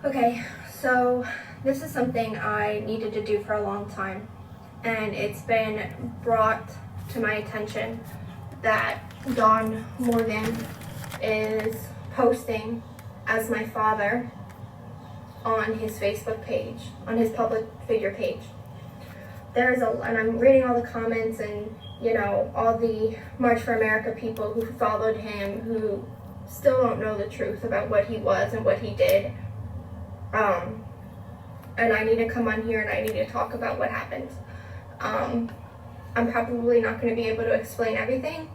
Okay, so this is something I needed to do for a long time, and it's been brought to my attention that Don Morgan is posting as my father on his Facebook page, on his public figure page. And I'm reading all the comments and, all the March for America people who followed him, who still don't know the truth about what he was and what he did. And I need to come on here and I need to talk about what happened. I'm probably not going to be able to explain everything,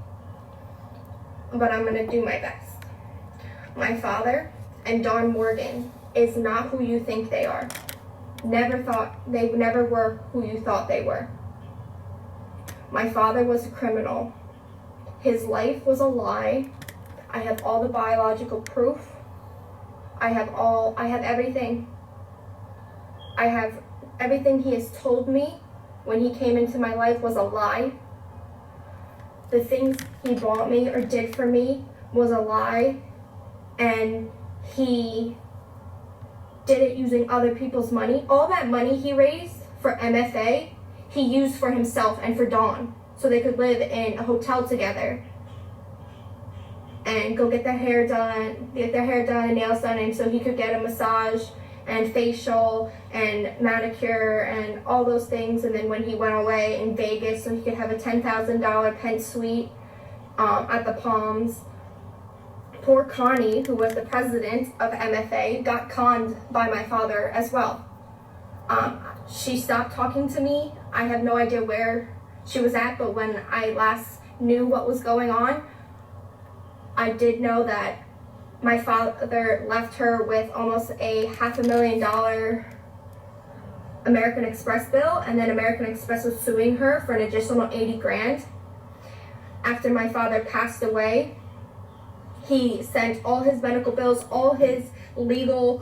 but I'm going to do my best. My father and Don Morgan is not who you think they are. They never were who you thought they were. My father was a criminal. His life was a lie. I have all the biological proof. I have everything. I have everything he has told me when he came into my life was a lie. The things he bought me or did for me was a lie, and he did it using other people's money. All that money he raised for MFA, he used for himself and for Dawn, so they could live in a hotel together and go get their hair done and nails done, and so he could get a massage and facial and manicure and all those things. And then when he went away in Vegas, so he could have a $10,000 pent suite at the Palms. Poor Connie, who was the president of MFA, got conned by my father as well. She stopped talking to me. I have no idea where she was at, but when I last knew what was going on, I did know that my father left her with almost a $500,000 American Express bill, and then American Express was suing her for an additional $80,000. After my father passed away, he sent all his medical bills, all his legal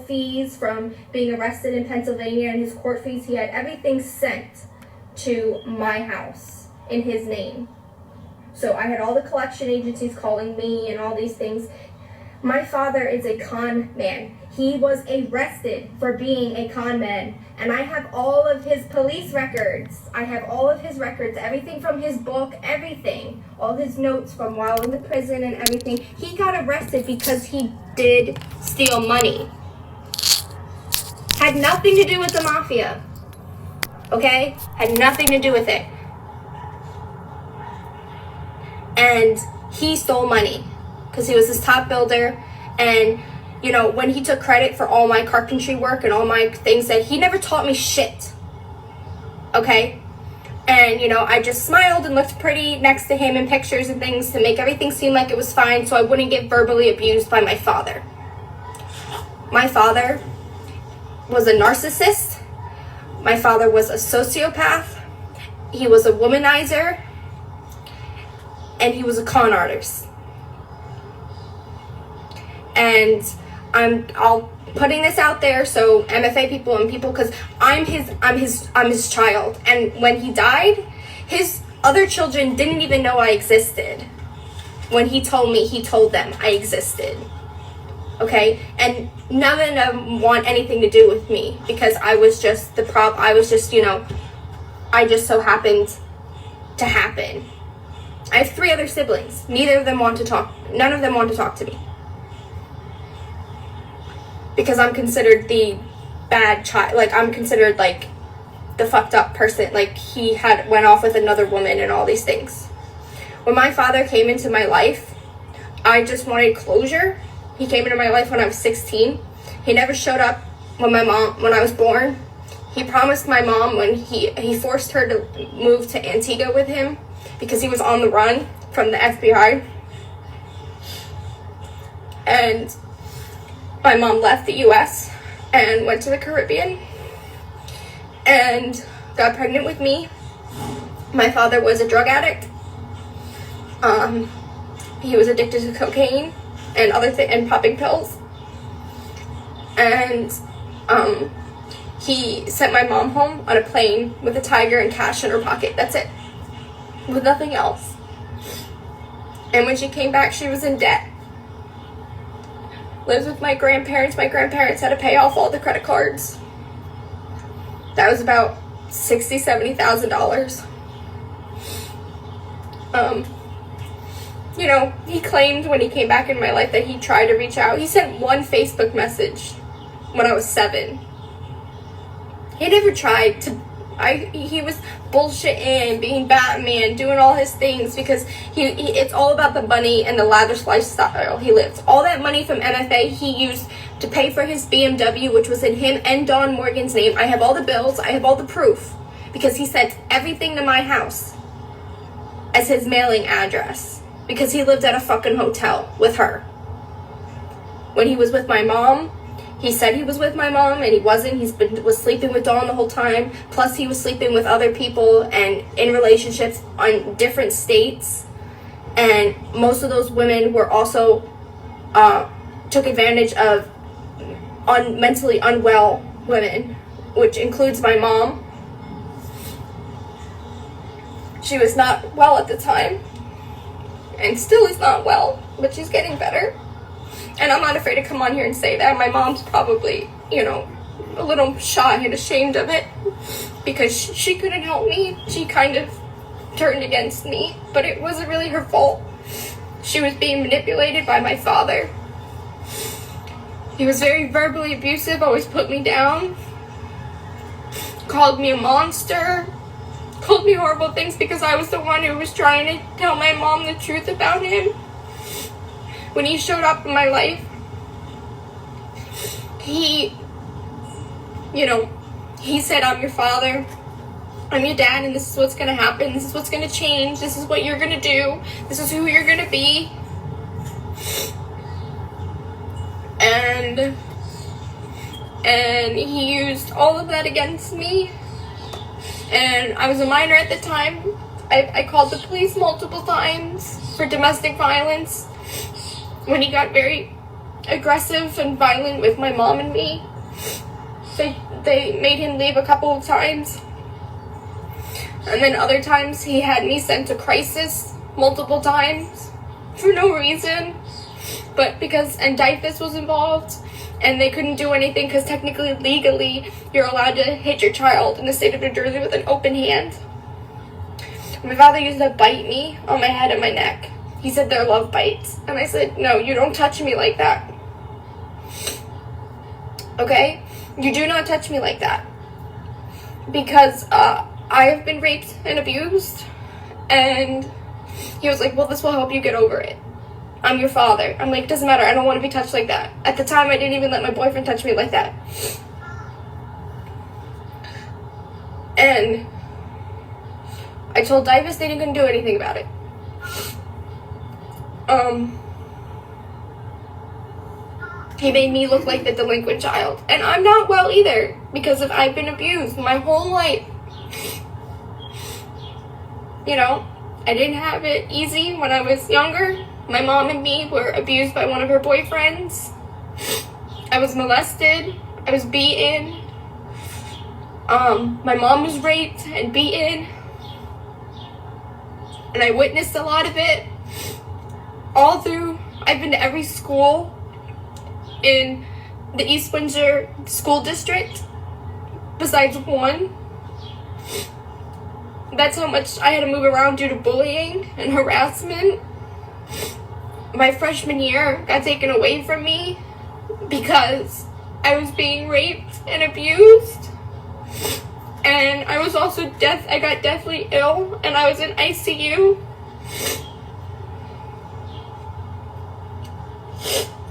fees from being arrested in Pennsylvania and his court fees. He had everything sent to my house in his name. So I had all the collection agencies calling me and all these things. My father is a con man. He was arrested for being a con man. And I have all of his police records. I have all of his records, everything from his book, everything. All his notes from while in the prison and everything. He got arrested because he did steal money. Had nothing to do with the mafia. Okay? Had nothing to do with it. And he stole money because he was his top builder. And, when he took credit for all my carpentry work and all my things, that he never taught me shit. Okay? And, I just smiled and looked pretty next to him in pictures and things to make everything seem like it was fine so I wouldn't get verbally abused by my father. My father was a narcissist. My father was a sociopath. He was a womanizer. And he was a con artist. And I'm putting this out there so MFA people and people, because I'm his child. And when he died, his other children didn't even know I existed. When he told me, he told them I existed. Okay? And none of them want anything to do with me because I was just I just so happened to happen. I have 3 other siblings. None of them want to talk to me. Because I'm considered the bad child. Like, I'm considered, like, the fucked up person. Like, he went off with another woman and all these things. When my father came into my life, I just wanted closure. He came into my life when I was 16. He never showed up when I was born. He promised my mom when he forced her to move to Antigua with him, because he was on the run from the FBI. And my mom left the US and went to the Caribbean and got pregnant with me. My father was a drug addict. He was addicted to cocaine and and popping pills. And he sent my mom home on a plane with a tiger and cash in her pocket. That's it. With nothing else. And when she came back, she was in debt. lives with my grandparents. My grandparents had to pay off all the credit cards. That was about $60,000, $70,000. You know, he claimed when he came back in my life that he tried to reach out. He sent one Facebook message when I was 7. He never tried to, he was bullshitting, being Batman, doing all his things because it's all about the money and the lavish lifestyle he lives. All that money from MFA he used to pay for his BMW, which was in him and Don Morgan's name. I have all the bills, I have all the proof, because he sent everything to my house as his mailing address. Because he lived at a fucking hotel with her. When he was with my mom, he said he was with my mom and he wasn't. Was sleeping with Dawn the whole time. Plus he was sleeping with other people and in relationships on different states. And most of those women were also took advantage of mentally unwell women, which includes my mom. She was not well at the time. And still is not well, but she's getting better. And I'm not afraid to come on here and say that. My mom's probably, you know, a little shy and ashamed of it because she couldn't help me. She kind of turned against me, but it wasn't really her fault. She was being manipulated by my father. He was very verbally abusive, always put me down, called me a monster, told me horrible things because I was the one who was trying to tell my mom the truth about him. When he showed up in my life, he said, I'm your father, I'm your dad, and this is what's gonna happen, this is what's gonna change, this is what you're gonna do, this is who you're gonna be. And he used all of that against me. And I was a minor at the time. I called the police multiple times for domestic violence when he got very aggressive and violent with my mom and me. They made him leave a couple of times. And then other times he had me sent to crisis multiple times for no reason. But because DIFUS was involved and they couldn't do anything because technically, legally, you're allowed to hit your child in the state of New Jersey with an open hand. My father used to bite me on my head and my neck. He said they're love bites. And I said, no, you don't touch me like that. Okay? You do not touch me like that. Because I have been raped and abused. And he was like, well, this will help you get over it. I'm your father. I'm like, doesn't matter. I don't want to be touched like that. At the time, I didn't even let my boyfriend touch me like that. And I told DIFUS they didn't do anything about it. He made me look like the delinquent child. And I'm not well either because I've been abused my whole life. You know, I didn't have it easy when I was younger. My mom and me were abused by one of her boyfriends. I was molested. I was beaten. My mom was raped and beaten. And I witnessed a lot of it. All through, I've been to every school in the East Windsor School District, besides one. That's how much I had to move around due to bullying and harassment. My freshman year got taken away from me because I was being raped and abused. And I was also I got deathly ill and I was in ICU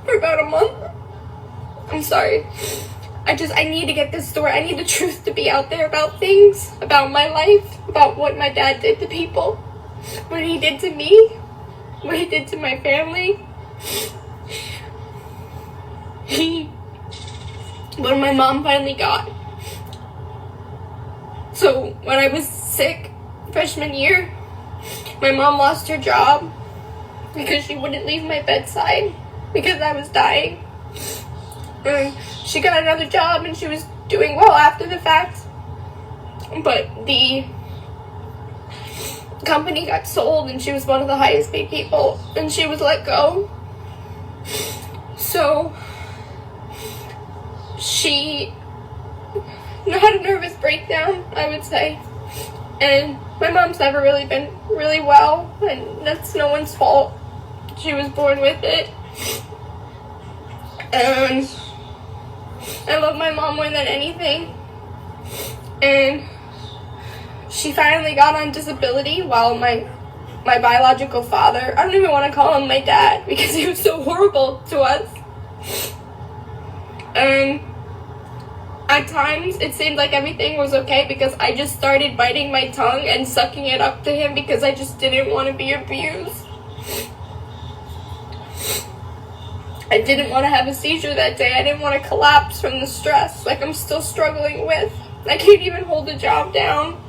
for about a month. I'm sorry. I need to get this story. I need the truth to be out there about things, about my life, about what my dad did to people, what he did to me, what he did to my family. When my mom finally got. So when I was sick freshman year, my mom lost her job because she wouldn't leave my bedside because I was dying. And she got another job and she was doing well after the fact. But the company got sold and she was one of the highest paid people and she was let go. So she had a nervous breakdown, I would say. And my mom's never really been really well, and that's no one's fault. She was born with it. And I love my mom more than anything. And she finally got on disability while my biological father, I don't even want to call him my dad because he was so horrible to us. And at times it seemed like everything was okay because I just started biting my tongue and sucking it up to him because I just didn't want to be abused. I didn't want to have a seizure that day. I didn't want to collapse from the stress like I'm still struggling with. I can't even hold a job down.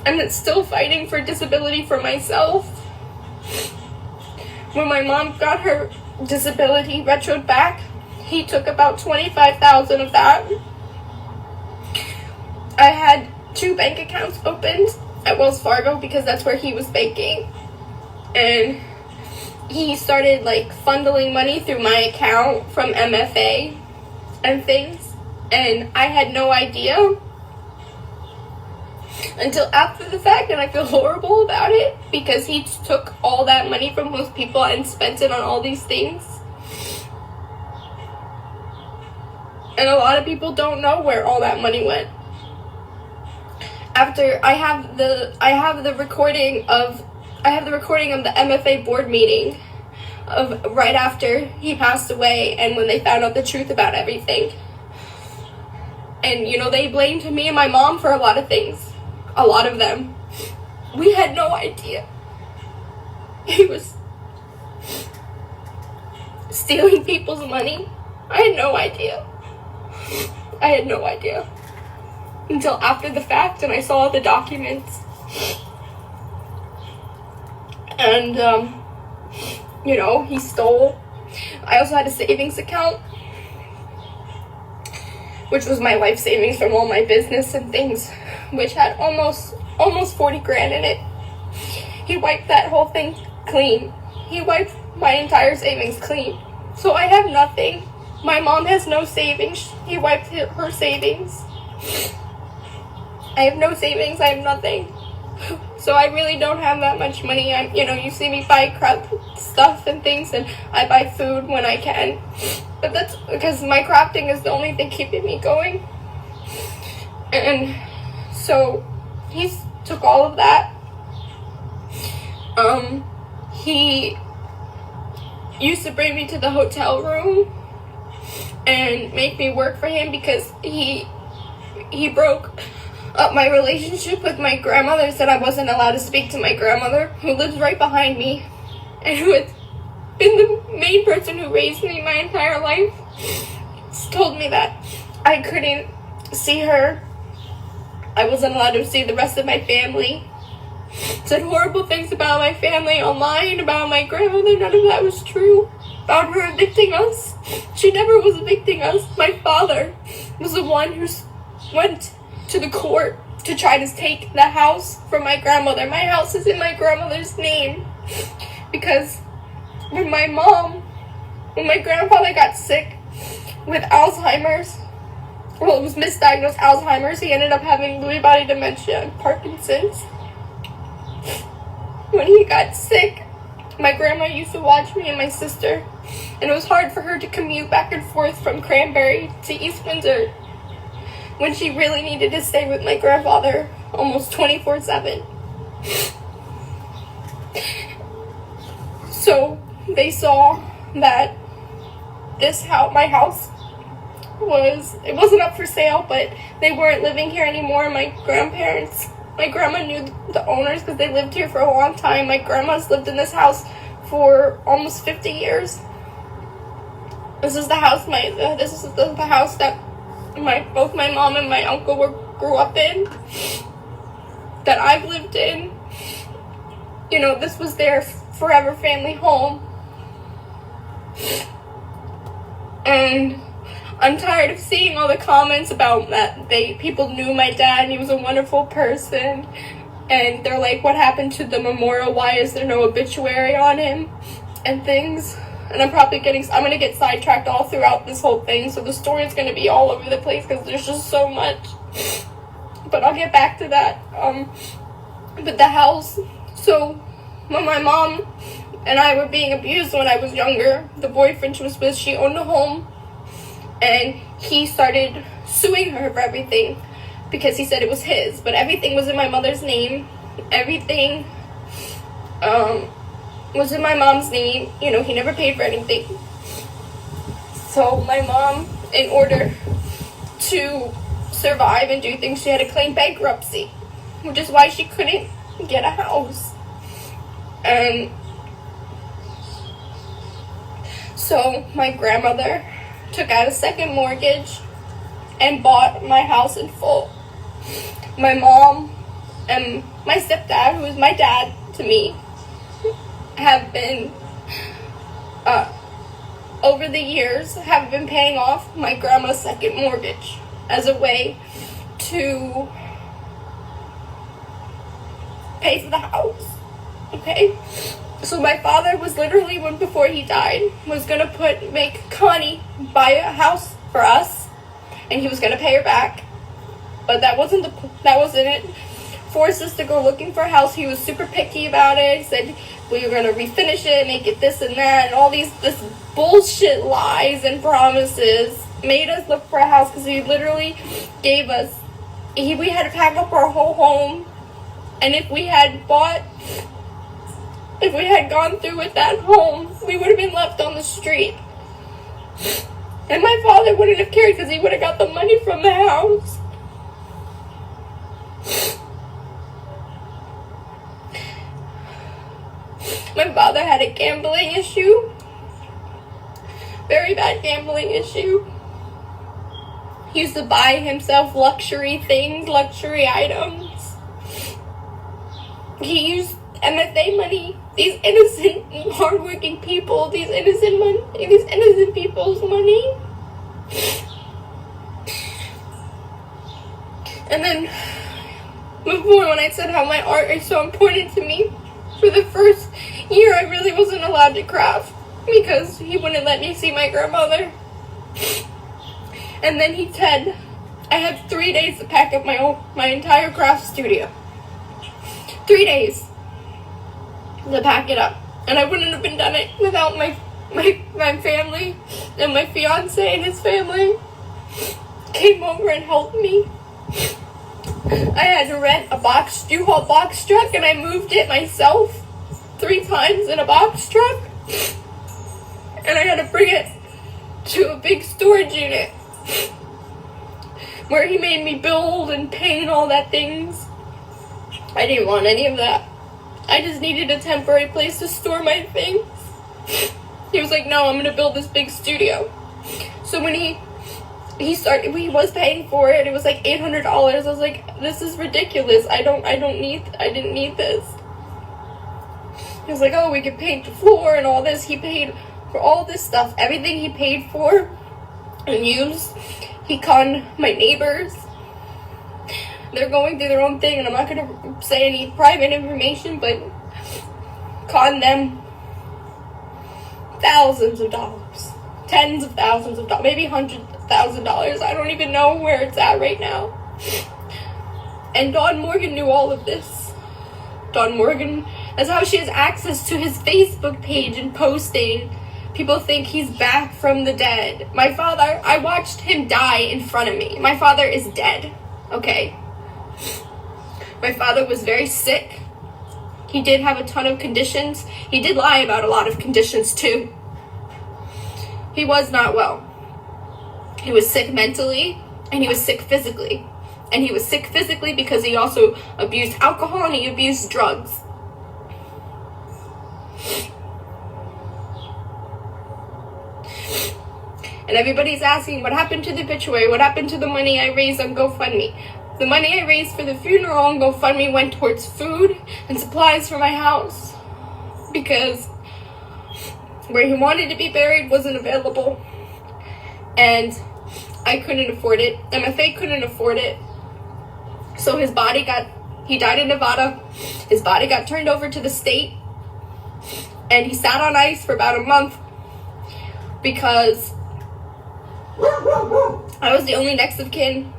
I'm still fighting for disability for myself. When my mom got her disability retroed back, he took about $25,000 of that. I had 2 bank accounts opened at Wells Fargo because that's where he was banking. And he started like funneling money through my account from MFA and things. And I had no idea until after the fact, and I feel horrible about it because he took all that money from most people and spent it on all these things. And a lot of people don't know where all that money went. After I have the recording of the MFA board meeting of right after he passed away and when they found out the truth about everything. And you know, they blamed me and my mom for a lot of things. A lot of them. We had no idea. He was stealing people's money. I had no idea. Until after the fact, and I saw the documents. And, you know, he stole. I also had a savings account, which was my life savings from all my business and things, which had almost 40 grand in it. He wiped that whole thing clean. He wiped my entire savings clean. So I have nothing. My mom has no savings. He wiped her savings. I have no savings. I have nothing. So I really don't have that much money. You see me buy crap stuff and things, and I buy food when I can. But that's because my crafting is the only thing keeping me going. And so he took all of that. He used to bring me to the hotel room and make me work for him because he broke up my relationship with my grandmother. Said I wasn't allowed to speak to my grandmother, who lives right behind me and who has been the main person who raised me my entire life. She told me that I couldn't see her. I wasn't allowed to see the rest of my family. Said horrible things about my family online, about my grandmother. None of that was true. About her evicting us. She never was evicting us. My father was the one who went to the court to try to take the house from my grandmother. My house is in my grandmother's name because when my grandfather got sick with Alzheimer's, well, it was misdiagnosed Alzheimer's. He ended up having Lewy body dementia and Parkinson's. When he got sick, my grandma used to watch me and my sister, and it was hard for her to commute back and forth from Cranberry to East Windsor when she really needed to stay with my grandfather almost 24/7. So they saw that my house it wasn't up for sale, but they weren't living here anymore. My grandma knew the owners because they lived here for a long time. My grandma's lived in this house for almost 50 years. This is the house the house that both my mom and my uncle grew up in, that I've lived in. You know, this was their forever family home. And I'm tired of seeing all the comments about that people knew my dad and he was a wonderful person. And they're like, what happened to the memorial? Why is there no obituary on him? And things. and I'm going to get sidetracked all throughout this whole thing, so the story is going to be all over the place because there's just so much. But I'll get back to that. But the house, so when my mom and I were being abused when I was younger, the boyfriend she was with, she owned a home, and he started suing her for everything because he said it was his, but everything was in my mother's name. Everything was in my mom's name. You know, he never paid for anything. So my mom, in order to survive and do things, she had to claim bankruptcy, which is why she couldn't get a house. And so my grandmother took out a second mortgage and bought my house in full. My mom and my stepdad, who is my dad to me, have been over the years have been paying off my grandma's second mortgage as a way to pay for the house. Okay, so my father was literally, before he died, was gonna make Connie buy a house for us, and he was gonna pay her back, but that wasn't it. Forced us to go looking for a house. He was super picky about it. He said we were gonna refinish it, make it this and that, and all this bullshit lies and promises made us look for a house, because he literally gave us, we had to pack up our whole home, and if we had gone through with that home, we would have been left on the street. And my father wouldn't have cared because he would have got the money from the house. My father had a gambling issue. Very bad gambling issue. He used to buy himself luxury things, luxury items. He used MFA money, these innocent, hardworking people, these innocent people's money. And then, before, when I said how my art is so important to me, for the first year I really wasn't allowed to craft because he wouldn't let me see my grandmother. And then he said I had 3 days to pack up my entire craft studio. 3 days to pack it up, and I wouldn't have been done it without my family, and my fiance and his family came over and helped me. I had to rent a U-Haul box truck, and I moved it myself 3 times in a box truck, and I had to bring it to a big storage unit where he made me build and paint all that things. I didn't want any of that. I just needed a temporary place to store my things. He was like, no, I'm gonna build this big studio. So when he was paying for it, it was like $800. I was like, this is ridiculous. I didn't need this. He was like, oh, we could paint the floor and all this. He paid for all this stuff. Everything he paid for and used. He conned my neighbors. They're going through their own thing, and I'm not going to say any private information, but con them thousands of dollars, tens of thousands of dollars, maybe $100,000. I don't even know where it's at right now. And Dawn Morgan knew all of this. Dawn Morgan, that's how she has access to his Facebook page and posting. People think he's back from the dead. My father, I watched him die in front of me. My father is dead, okay? My father was very sick. He did have a ton of conditions. He did lie about a lot of conditions too. He was not well. He was sick mentally, and he was sick physically. And he was sick physically because he also abused alcohol and he abused drugs. And everybody's asking, what happened to the obituary? What happened to the money I raised on GoFundMe? The money I raised for the funeral on GoFundMe went towards food and supplies for my house, because where he wanted to be buried wasn't available, and I couldn't afford it. MFA couldn't afford it. So he died in Nevada. His body got turned over to the state, and he sat on ice for about a month because I was the only next of kin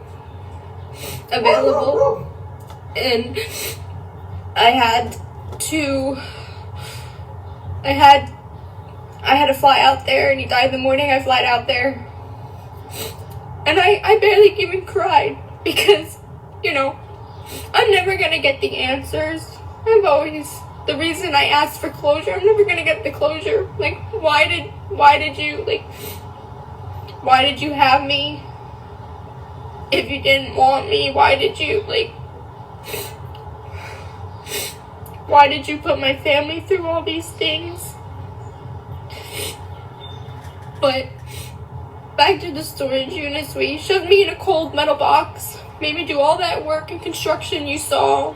available, and I had to fly out there, and he died the morning I flied out there. And I barely even cried because, you know, I'm never gonna get the answers. The reason I asked for closure, I'm never gonna get the closure. Like, why did you have me if you didn't want me? Why did you put my family through all these things? But back to the storage units where you shoved me in a cold metal box, made me do all that work and construction you saw,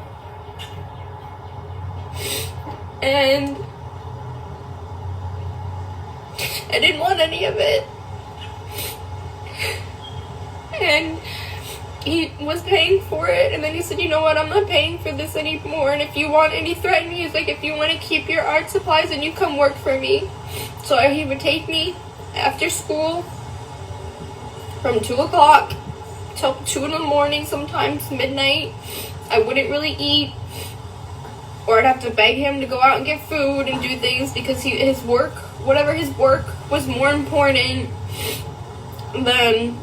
and I didn't want any of it. And he was paying for it, and then he said, you know what, I'm not paying for this anymore, and if you want, and he threatened me, he's like, if you want to keep your art supplies, then you come work for me. So he would take me after school from 2 o'clock till 2 in the morning, sometimes midnight. I wouldn't really eat, or I'd have to beg him to go out and get food and do things because his work was more important than,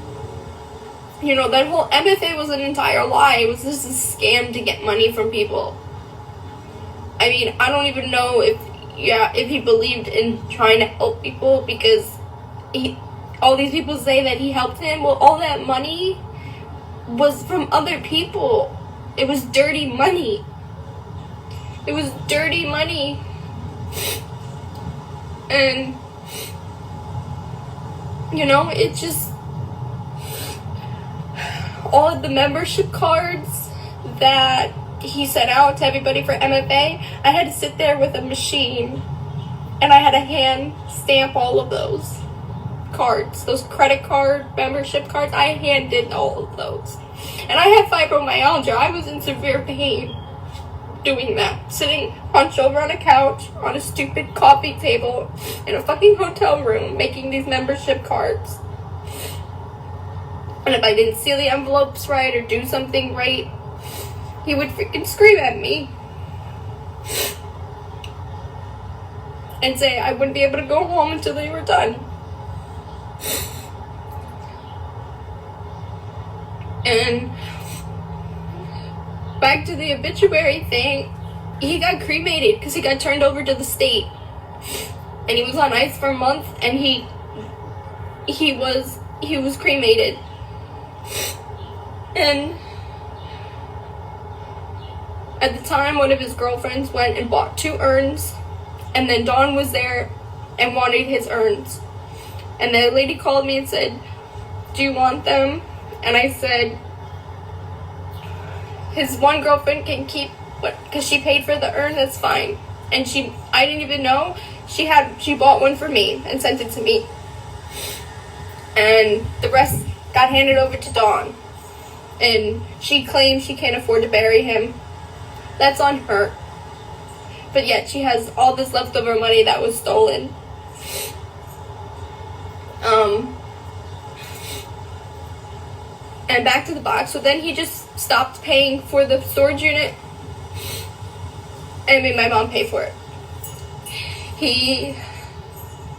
you know, that whole MFA was an entire lie. It was just a scam to get money from people. I mean, I don't even know if he believed in trying to help people, because all these people say that he helped him. Well, all that money was from other people. It was dirty money. It was dirty money. And, you know, it just, all of the membership cards that he sent out to everybody for MFA, I had to sit there with a machine, and I had to hand stamp all of those cards, those credit card membership cards. I hand did all of those. And I had fibromyalgia. I was in severe pain doing that, sitting hunched over on a couch on a stupid coffee table in a fucking hotel room making these membership cards. And if I didn't seal the envelopes right or do something right, he would freaking scream at me and say I wouldn't be able to go home until they were done. And back to the obituary thing, he got cremated because he got turned over to the state, and he was on ice for a month, and he was cremated. And at the time, one of his girlfriends went and bought 2 urns, and then Dawn was there and wanted his urns, and the lady called me and said, do you want them? And I said, his one girlfriend can keep what, because she paid for the urn, that's fine. And I didn't even know, she bought one for me and sent it to me. And the rest got handed over to Dawn. And she claims she can't afford to bury him. That's on her. But yet she has all this leftover money that was stolen. And back to the box. So then he just stopped paying for the storage unit and made my mom pay for it.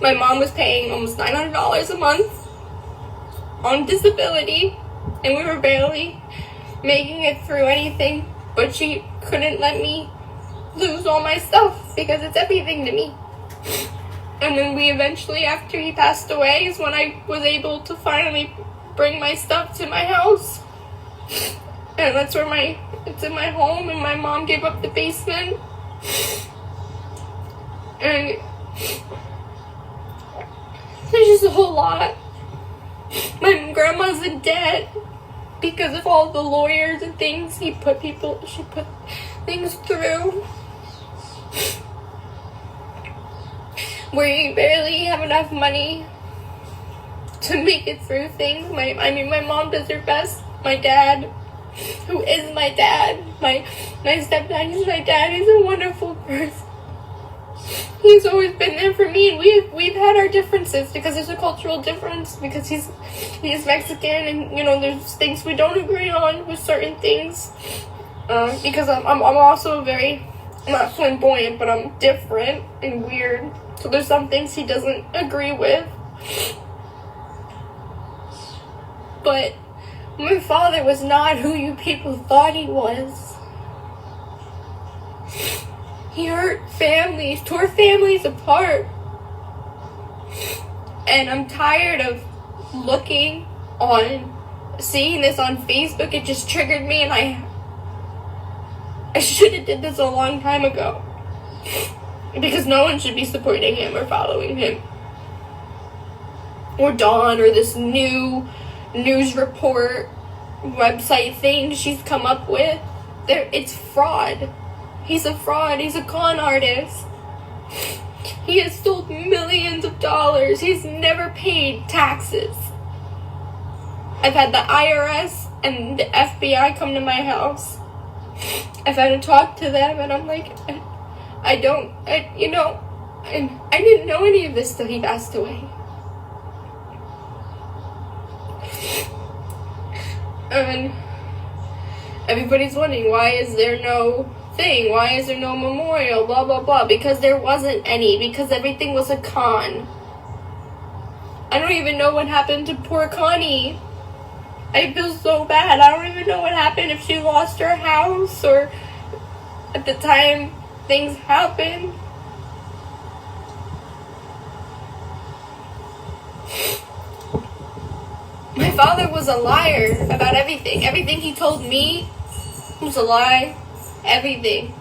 My mom was paying almost $900 a month on disability, and we were barely making it through anything, but she couldn't let me lose all my stuff because it's everything to me. And then we eventually, after he passed away, is when I was able to finally bring my stuff to my house. And that's where it's in my home, and my mom gave up the basement. And there's just a whole lot. My grandma's in debt because of all the lawyers and things she put things through. We barely have enough money to make it through things. My mom does her best. My dad, who is my dad, my stepdad, he's my dad, he's a wonderful person. he's always been there for me, and we've had our differences because there's a cultural difference, because he's Mexican, and there's things we don't agree on with certain things. Because I'm also I'm not flamboyant, but I'm different and weird. So there's some things he doesn't agree with. But my father was not who you people thought he was. He hurt families, tore families apart. And I'm tired of seeing this on Facebook. It just triggered me, and I should have did this a long time ago. Because no one should be supporting him or following him. Or Dawn, or this new news report website thing she's come up with. It's fraud. He's a fraud. He's a con artist. He has stole millions of dollars. He's never paid taxes. I've had the IRS and the FBI come to my house. I've had to talk to them, and I'm like, and I didn't know any of this till he passed away. And everybody's wondering, why is there no thing? Why is there no memorial? Blah, blah, blah. Because there wasn't any. Because everything was a con. I don't even know what happened to poor Connie. I feel so bad. I don't even know what happened, if she lost her house, or at the time things happened. My father was a liar about everything. Everything he told me was a lie. Everything.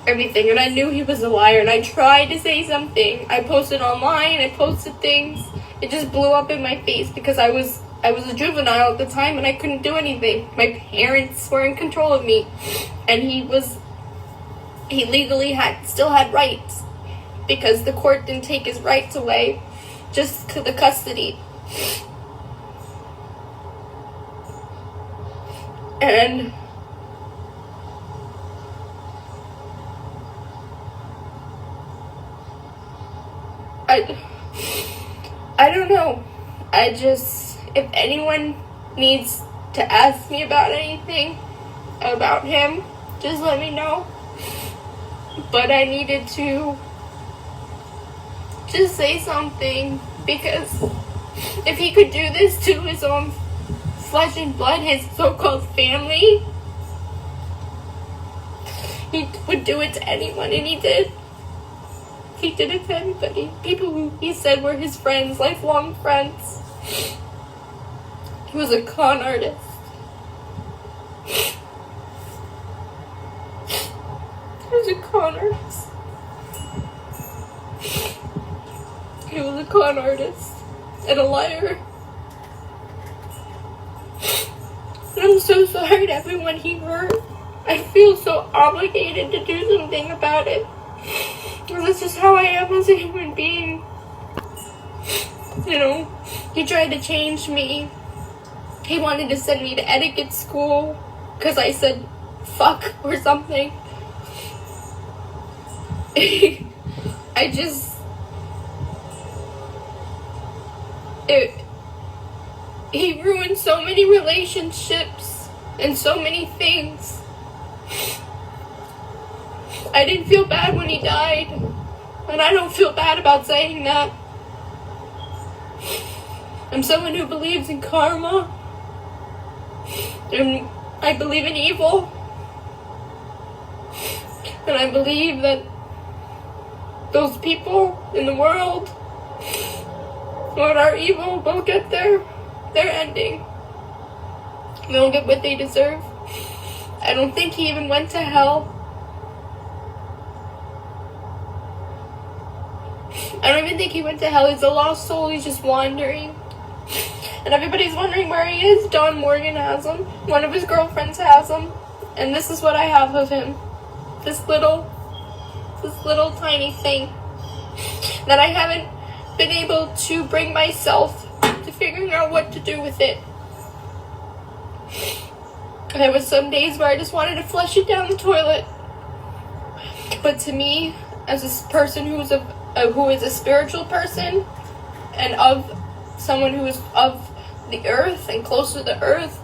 Everything. And I knew he was a liar, and I tried to say something. I posted online, I posted things. It just blew up in my face because I was a juvenile at the time, and I couldn't do anything. My parents were in control of me, and he legally still had rights, because the court didn't take his rights away, just to the custody. And I don't know. If anyone needs to ask me about anything about him, just let me know. But I needed to just say something, because if he could do this to his own flesh and blood, his so-called family, he would do it to anyone, and he did. He did it to everybody. People who he said were his friends, lifelong friends. He was a con artist. He was a con artist. He was a con artist and a liar. And I'm so sorry to everyone he hurt. I feel so obligated to do something about it. That's just how I am as a human being. He tried to change me. He wanted to send me to etiquette school because I said fuck or something. He ruined so many relationships and so many things. I didn't feel bad when he died, and I don't feel bad about saying that. I'm someone who believes in karma, and I believe in evil, and I believe that those people in the world that are evil will get their ending. They'll get what they deserve. I don't think he even went to hell. I don't even think he went to hell. He's a lost soul. He's just wandering. And everybody's wondering where he is. Don Morgan has him. One of his girlfriends has him. And this is what I have of him. This little tiny thing. That I haven't been able to bring myself to figuring out what to do with it. There was some days where I just wanted to flush it down the toilet. But to me, as a person who is a spiritual person, and of someone who is of the earth and close to the earth,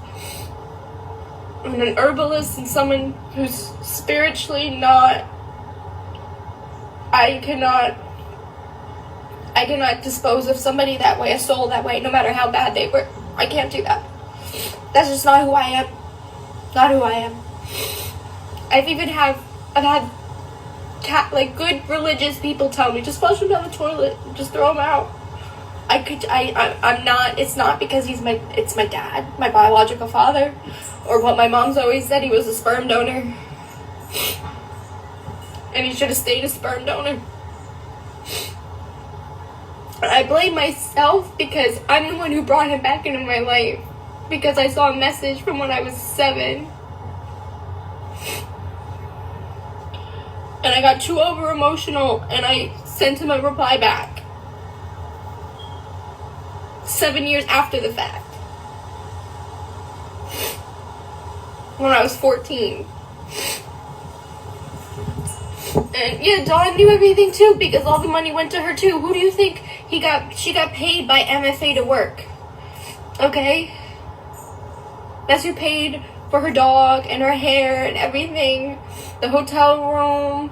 and an herbalist and someone who's spiritually not, I cannot dispose of somebody that way, a soul that way, no matter how bad they were. I can't do that. That's just not who I am. Not who I am. I've had good religious people tell me, just flush him down the toilet, just throw him out. I'm not, it's not because it's my dad, my biological father, or what my mom's always said, he was a sperm donor. And he should have stayed a sperm donor. I blame myself because I'm the one who brought him back into my life. Because I saw a message from when I was 7. And I got too over emotional and I sent him a reply back. 7 years after the fact. When I was 14. And yeah, Dawn knew everything too because all the money went to her too. Who do you think she got paid by MFA to work? Okay? That's who paid for her dog and her hair and everything. The hotel room,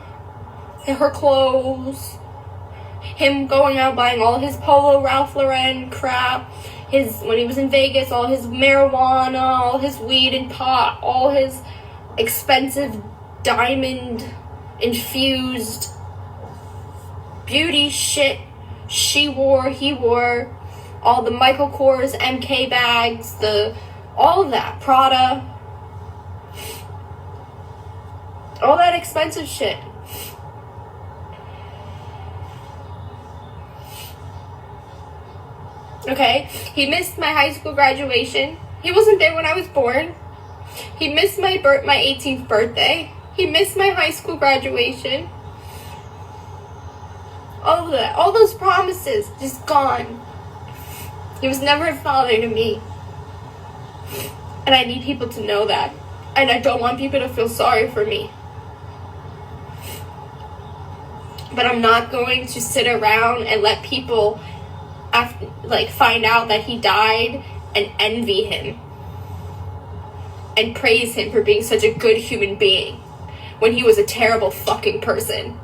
and her clothes. Him going out buying all his Polo Ralph Lauren crap. When he was in Vegas, all his marijuana, all his weed and pot, all his expensive diamond infused beauty shit he wore, all the Michael Kors MK bags, all of that, Prada, all that expensive shit. Okay, he missed my high school graduation. He wasn't there when I was born. He missed my 18th birthday. He missed my high school graduation. All of that, all those promises, just gone. He was never a father to me. And I need people to know that. And I don't want people to feel sorry for me. But I'm not going to sit around and let people find out that he died and envy him. And praise him for being such a good human being. When he was a terrible fucking person.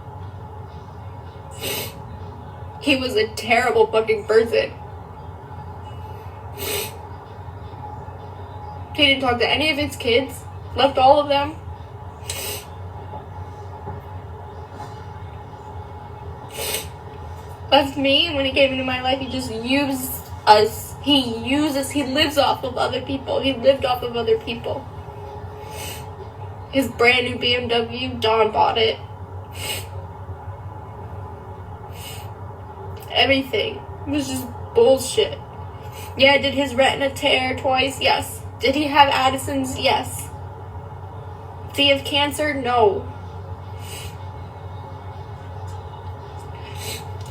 He was a terrible fucking person. He didn't talk to any of his kids. Left all of them. Left me, and when he came into my life, he just used us. He lives off of other people. He lived off of other people. His brand new BMW, Dawn bought it. Everything. It was just bullshit. Yeah, did his retina tear twice? Yes. Did he have Addison's? Yes. Did he have cancer? No.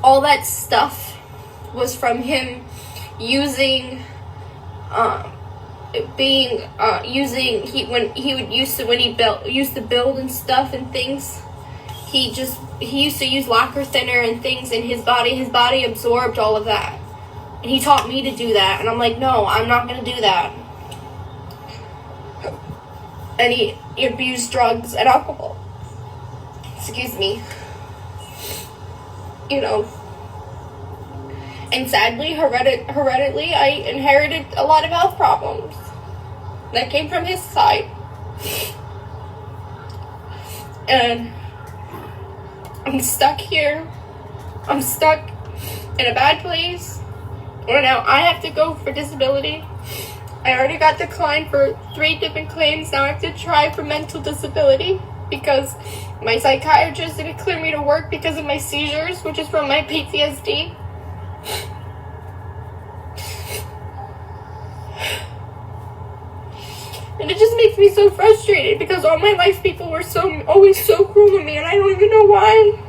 All that stuff was from him using when he used to build and stuff and things. He used to use lacquer thinner and things in his body. His body absorbed all of that. And he taught me to do that. And I'm like, no, I'm not going to do that. And he abused drugs and alcohol. Excuse me. You know. And sadly, hereditally, I inherited a lot of health problems. That came from his side. And I'm stuck here. I'm stuck in a bad place. Where now I have to go for disability. I already got declined for 3 different claims. Now I have to try for mental disability. Because my psychiatrist didn't clear me to work because of my seizures, which is from my PTSD. And it just makes me so frustrated because all my life people were always so cruel to me, and I don't even know why.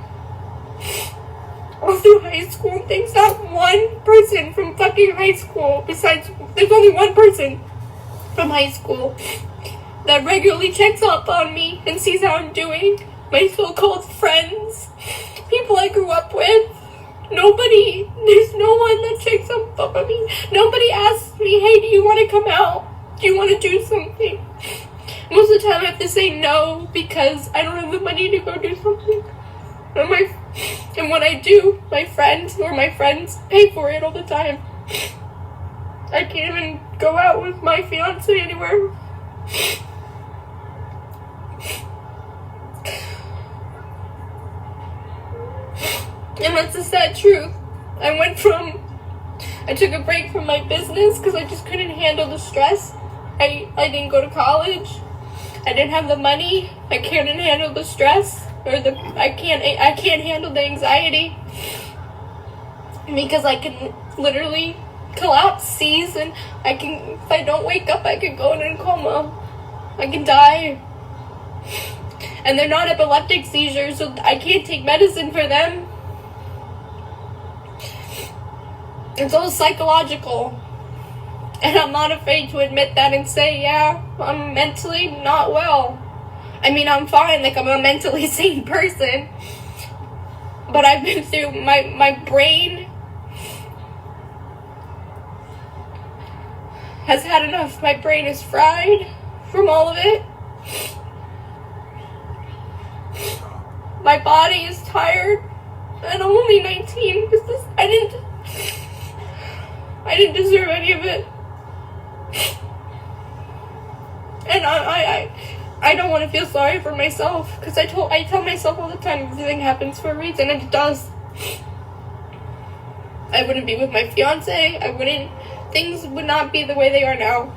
All through high school and things, not one person from fucking high school, besides, there's only one person from high school that regularly checks up on me and sees how I'm doing. my so-called friends, people I grew up with, there's no one that checks up on me. Nobody asks me, hey, do you want to come out? Do you want to do something? Most of the time I have to say no because I don't have the money to go do something. And when I do, my friends pay for it all the time. I can't even go out with my fiance anywhere. And that's the sad truth. I took a break from my business because I just couldn't handle the stress. I didn't go to college. I didn't have the money. I couldn't handle the stress I can't handle the anxiety because I can literally collapse, seize, and if I don't wake up, I can go in a coma. I can die. And they're not epileptic seizures, so I can't take medicine for them. It's all psychological. And I'm not afraid to admit that and say, yeah, I'm mentally not well. I mean, I'm fine, like I'm a mentally sane person. But I've been through, my brain has had enough. My brain is fried from all of it. My body is tired. And I'm only 19. I didn't deserve any of it. And I don't want to feel sorry for myself because I tell myself all the time everything happens for a reason, and it does. I wouldn't be with my fiance. Things would not be the way they are now.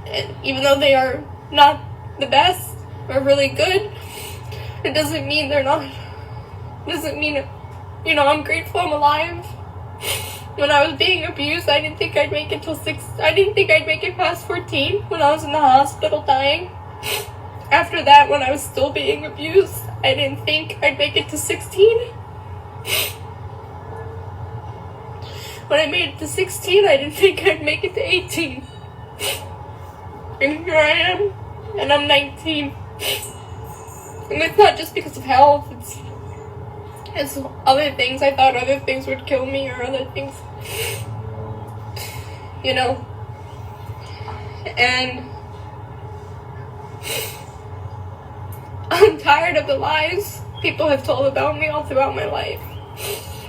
And even though they are not the best or really good, it doesn't mean they're not. It doesn't mean, I'm grateful I'm alive. When I was being abused, I didn't think I'd make it I didn't think I'd make it past 14 when I was in the hospital dying. After that, when I was still being abused, I didn't think I'd make it to 16. When I made it to 16, I didn't think I'd make it to 18. And here I am, and I'm 19. And it's not just because of health, it's other things. I thought other things would kill me or other things. And I'm tired of the lies people have told about me all throughout my life.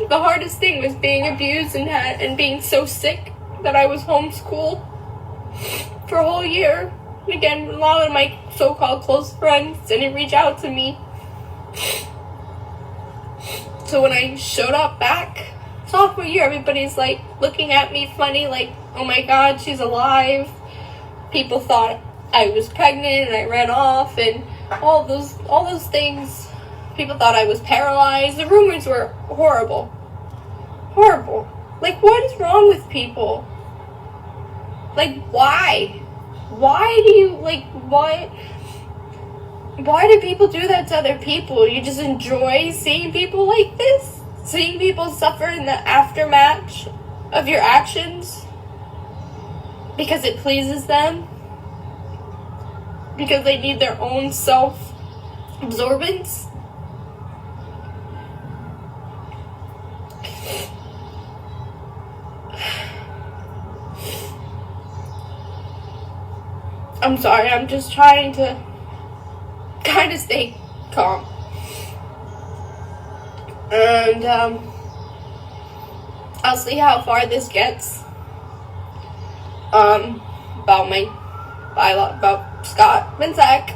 The hardest thing was being abused and being so sick that I was homeschooled for a whole year. Again, a lot of my so-called close friends didn't reach out to me. So when I showed up back sophomore year, everybody's like looking at me funny, like, oh my god, she's alive. People thought I was pregnant and I ran off, and all those things. People thought I was paralyzed. The rumors were horrible. Horrible. Like, what is wrong with people? Like, why? Why do you, why do people do that to other people? You just enjoy seeing people like this? Seeing people suffer in the aftermath of your actions? Because it pleases them? Because they need their own self-absorbance? I'm sorry, I'm just trying to kind of stay calm. And I'll see how far this gets. About Scott Binsack.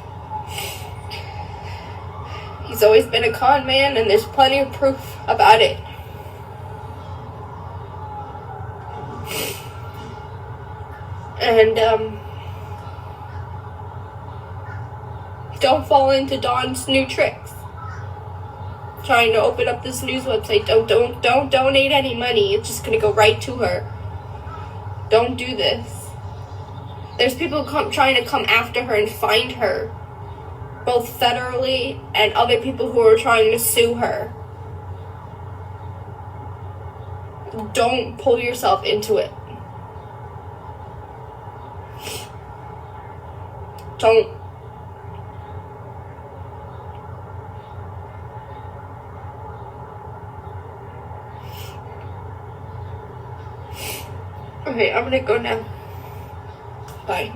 He's always been a con man, and there's plenty of proof about it. And don't fall into Dawn's new tricks. Trying to open up this news website. Don't donate any money. It's just gonna go right to her. Don't do this. There's people trying to come after her and find her, both federally and other people who are trying to sue her. Don't pull yourself into it. Don't. Okay, I'm gonna go now. Bye.